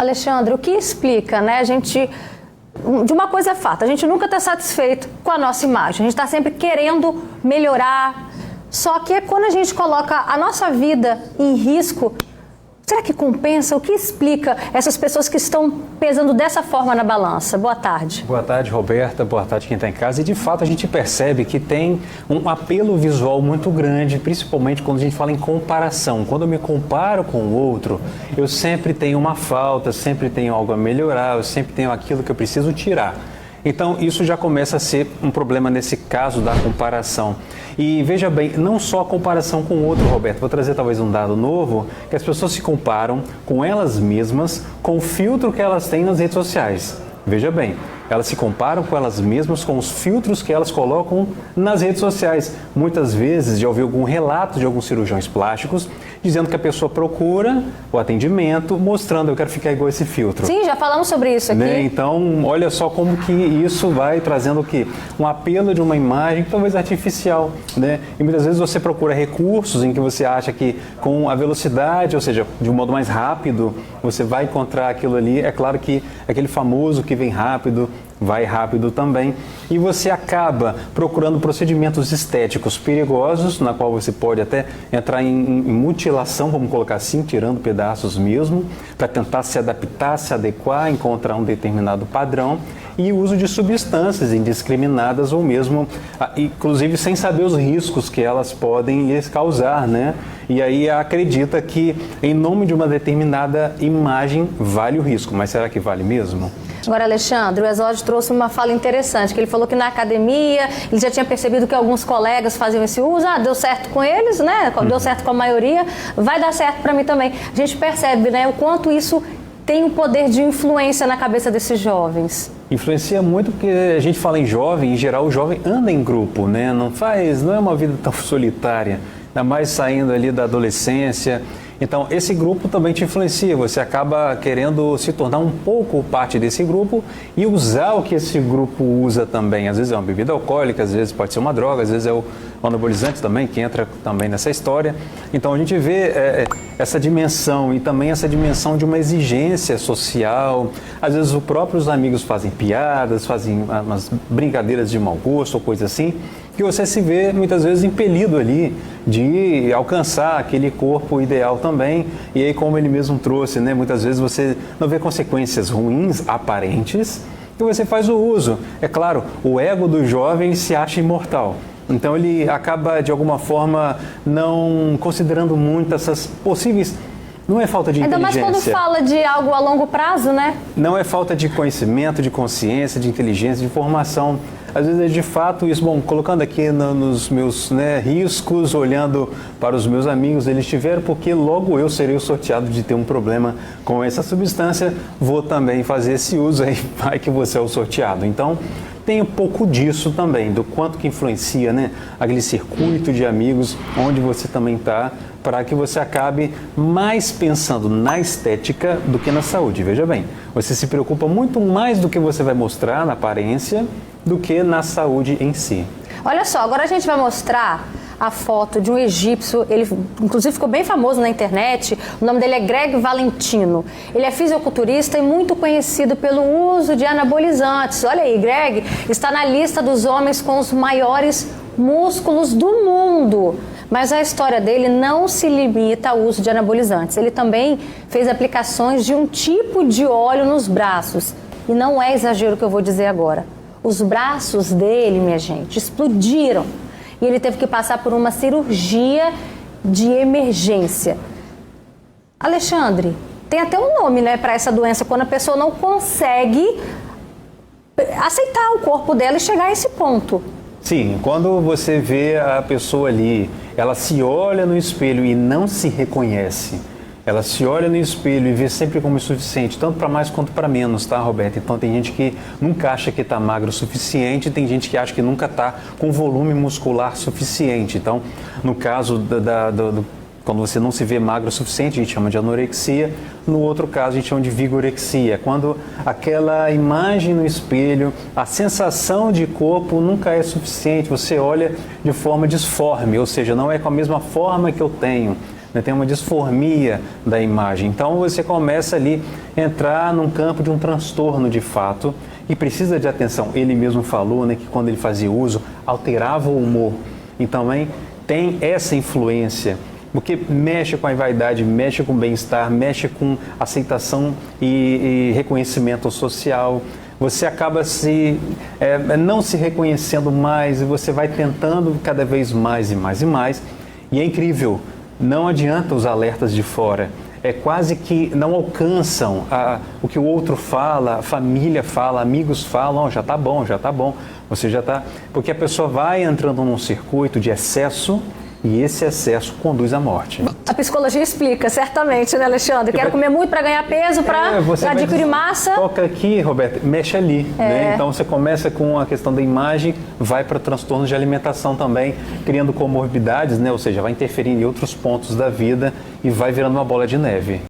Alexandre, o que explica, né? De uma coisa é fato, a gente nunca está satisfeito com a nossa imagem, a gente está sempre querendo melhorar, só que quando a gente coloca a nossa vida em risco, será que compensa? O que explica essas pessoas que estão pesando dessa forma na balança? Boa tarde. Boa tarde, Roberta. Boa tarde quem está em casa. E de fato a gente percebe que tem um apelo visual muito grande, principalmente quando a gente fala em comparação. Quando eu me comparo com o outro, eu sempre tenho uma falta, sempre tenho algo a melhorar, eu sempre tenho aquilo que eu preciso tirar. Então, isso já começa a ser um problema nesse caso da comparação. E veja bem, não só a comparação com o outro, Roberto, vou trazer talvez um dado novo, que as pessoas se comparam com elas mesmas, com o filtro que elas têm nas redes sociais. Veja bem, elas se comparam com elas mesmas, com os filtros que elas colocam nas redes sociais. Muitas vezes já ouvi algum relato de alguns cirurgiões plásticos dizendo que a pessoa procura o atendimento mostrando eu quero ficar igual esse filtro. Sim, já falamos sobre isso aqui. Né? Então, olha só como que isso vai trazendo o quê? Um apelo de uma imagem talvez artificial, né? E muitas vezes você procura recursos em que você acha que com a velocidade, ou seja, de um modo mais rápido, você vai encontrar aquilo ali. É claro que aquele famoso que vem rápido, vai rápido também, e você acaba procurando procedimentos estéticos perigosos, na qual você pode até entrar em mutilação, vamos colocar assim, tirando pedaços mesmo, para tentar se adaptar, se adequar, encontrar um determinado padrão, e o uso de substâncias indiscriminadas ou mesmo, inclusive sem saber os riscos que elas podem lhes causar, né? E aí acredita que em nome de uma determinada imagem vale o risco, mas será que vale mesmo? Agora, Alexandre, o Exódio trouxe uma fala interessante, que ele falou que na academia ele já tinha percebido que alguns colegas faziam esse uso, deu certo com eles, né? Deu certo com a maioria, vai dar certo para mim também. A gente percebe, né, o quanto isso tem um poder de influência na cabeça desses jovens. Influencia muito porque a gente fala em jovem, em geral o jovem anda em grupo, né? Não é uma vida tão solitária, ainda mais saindo ali da adolescência. Então, esse grupo também te influencia, você acaba querendo se tornar um pouco parte desse grupo e usar o que esse grupo usa também. Às vezes é uma bebida alcoólica, às vezes pode ser uma droga, às vezes é o anabolizante também, que entra também nessa história. Então, a gente vê essa dimensão e também essa dimensão de uma exigência social. Às vezes, os próprios amigos fazem piadas, fazem umas brincadeiras de mau gosto ou coisa assim, que você se vê muitas vezes impelido ali de alcançar aquele corpo ideal também. E aí, como ele mesmo trouxe, né, muitas vezes você não vê consequências ruins aparentes e você faz o uso. É claro, o ego do jovem se acha imortal. Então ele acaba de alguma forma não considerando muito essas possíveis. Não é falta de inteligência. Ainda mais quando fala de algo a longo prazo, né? Não é falta de conhecimento, de consciência, de inteligência, de informação. Às vezes é de fato isso. Bom, colocando aqui nos meus riscos, olhando para os meus amigos, eles tiveram, porque logo eu serei o sorteado de ter um problema com essa substância, vou também fazer esse uso, aí vai que você é o sorteado. Então, tem um pouco disso também, do quanto que influencia, né, aquele circuito de amigos onde você também está, para que você acabe mais pensando na estética do que na saúde. Veja bem, você se preocupa muito mais do que você vai mostrar na aparência do que na saúde em si. Olha só, agora a gente vai mostrar a foto de um egípcio, ele inclusive ficou bem famoso na internet, o nome dele é Greg Valentino. Ele é fisiculturista e muito conhecido pelo uso de anabolizantes. Olha aí, Greg está na lista dos homens com os maiores músculos do mundo. Mas a história dele não se limita ao uso de anabolizantes. Ele também fez aplicações de um tipo de óleo nos braços. E não é exagero o que eu vou dizer agora. Os braços dele, minha gente, explodiram. E ele teve que passar por uma cirurgia de emergência. Alexandre, tem até um nome, né, para essa doença, quando a pessoa não consegue aceitar o corpo dela e chegar a esse ponto. Sim, quando você vê a pessoa ali, ela se olha no espelho e não se reconhece. Ela se olha no espelho e vê sempre como insuficiente, tanto para mais quanto para menos, tá, Roberto? Então tem gente que nunca acha que está magro o suficiente, tem gente que acha que nunca está com volume muscular suficiente. Então, no caso quando você não se vê magro o suficiente, a gente chama de anorexia. No outro caso, a gente chama de vigorexia. Quando aquela imagem no espelho, a sensação de corpo nunca é suficiente. Você olha de forma disforme, ou seja, não é com a mesma forma que eu tenho. né? Tem uma disformia da imagem. Então você começa ali a entrar num campo de um transtorno de fato e precisa de atenção. Ele mesmo falou, né, que quando ele fazia uso, alterava o humor. Então também tem essa influência, porque mexe com a vaidade, mexe com o bem-estar, mexe com aceitação e reconhecimento social. Você acaba não se reconhecendo mais e você vai tentando cada vez mais e mais e mais. E é incrível, não adianta os alertas de fora. É quase que não alcançam o que o outro fala, a família fala, amigos falam, já está bom, você já está... Porque a pessoa vai entrando num circuito de excesso e esse excesso conduz à morte. A psicologia explica, certamente, né, Alexandre? Quero comer muito para ganhar peso, para adquirir massa. Toca aqui, Roberta, mexe ali. Né? Então você começa com a questão da imagem, vai para transtornos de alimentação também, criando comorbidades, né? Ou seja, vai interferir em outros pontos da vida e vai virando uma bola de neve.